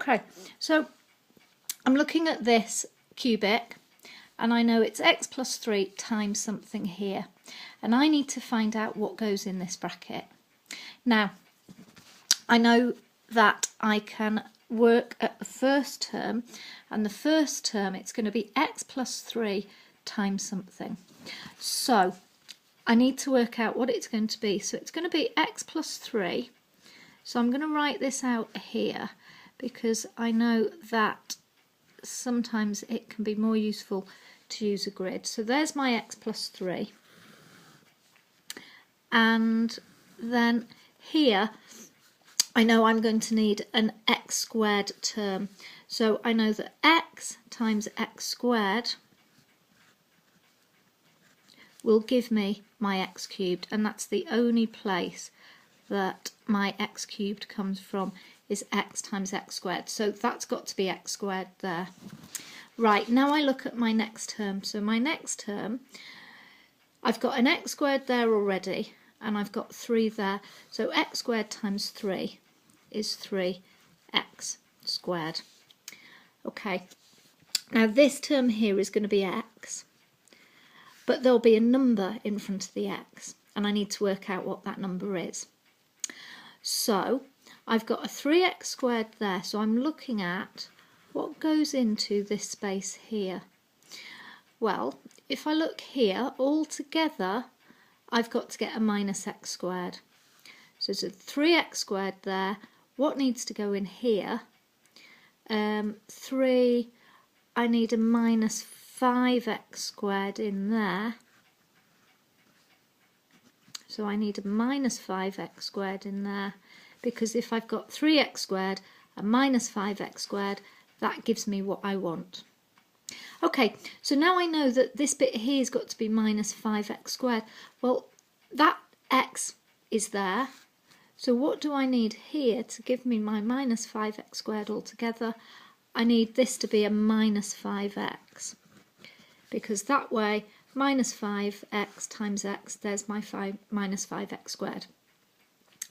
Okay, so I'm looking at this cubic and I know it's x plus 3 times something here, and I need to find out what goes in this bracket. Now, I know that I can work at the first term, and the first term it's going to be x plus 3 times something. So I need to work out what it's going to be. So it's going to be x plus 3. So I'm going to write this out here because I know that sometimes it can be more useful to use a grid. So there's my x plus 3. And then here I know I'm going to need an x squared term. So I know that x times x squared will give me my x cubed, and that's the only place that my x cubed comes from, is x times x squared. So that's got to be x squared there. Right, now I look at my next term. So my next term, I've got an x squared there already, and I've got 3 there. So x squared times 3 is 3x squared. Okay, now this term here is going to be x, but there'll be a number in front of the x, and I need to work out what that number is. So I've got a 3x squared there, so I'm looking at what goes into this space here. Well, if I look here, all together I've got to get a minus x squared. So it's a 3x squared there. What needs to go in here? 3, I need a minus 5x squared in there. So I need a minus 5x squared in there, because if I've got 3x squared and minus 5x squared, that gives me what I want. Okay, so now I know that this bit here has got to be minus 5x squared. Well, that x is there. So what do I need here to give me my minus 5x squared altogether? I need this to be a minus 5x, because that way minus 5x times x, there's my minus 5x squared.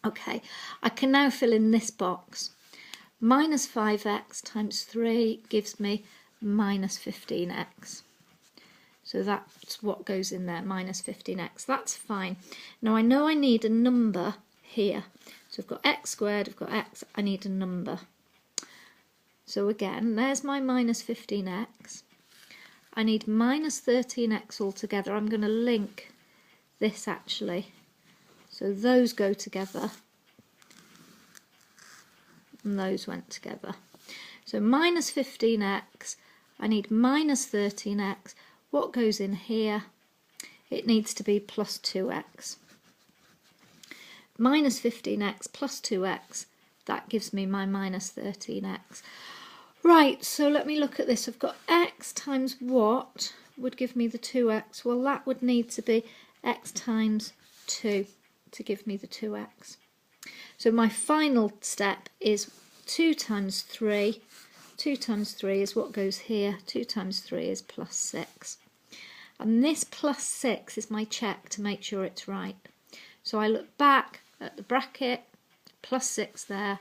Okay, I can now fill in this box. Minus 5x times 3 gives me minus 15x. So that's what goes in there, minus 15x. That's fine. Now I know I need a number here. So I've got x squared, I've got x, I need a number. So again, there's my minus 15x. I need minus 13x altogether. I'm going to link this actually. So those go together. And those went together. So minus 15x, I need minus 13x. What goes in here? It needs to be plus 2x. Minus 15x plus 2x, that gives me my minus 13x. Right, so let me look at this. I've got x times what would give me the 2x? Well, that would need to be x times 2 to give me the 2x. So my final step is 2 times 3. 2 times 3 is what goes here. 2 times 3 is plus 6. And this plus 6 is my check to make sure it's right. So I look back at the bracket, plus 6 there,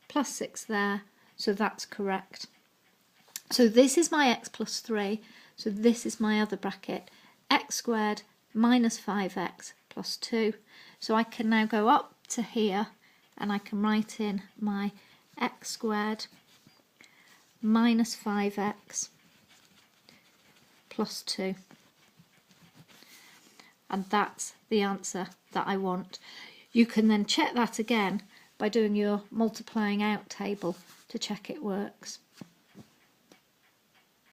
plus 6 there, so that's correct. So this is my x plus 3, so this is my other bracket, x squared minus 5x plus 2. So I can now go up to here and I can write in my x squared minus 5x plus 2. And that's the answer that I want. You can then check that again by doing your multiplying out table to check it works.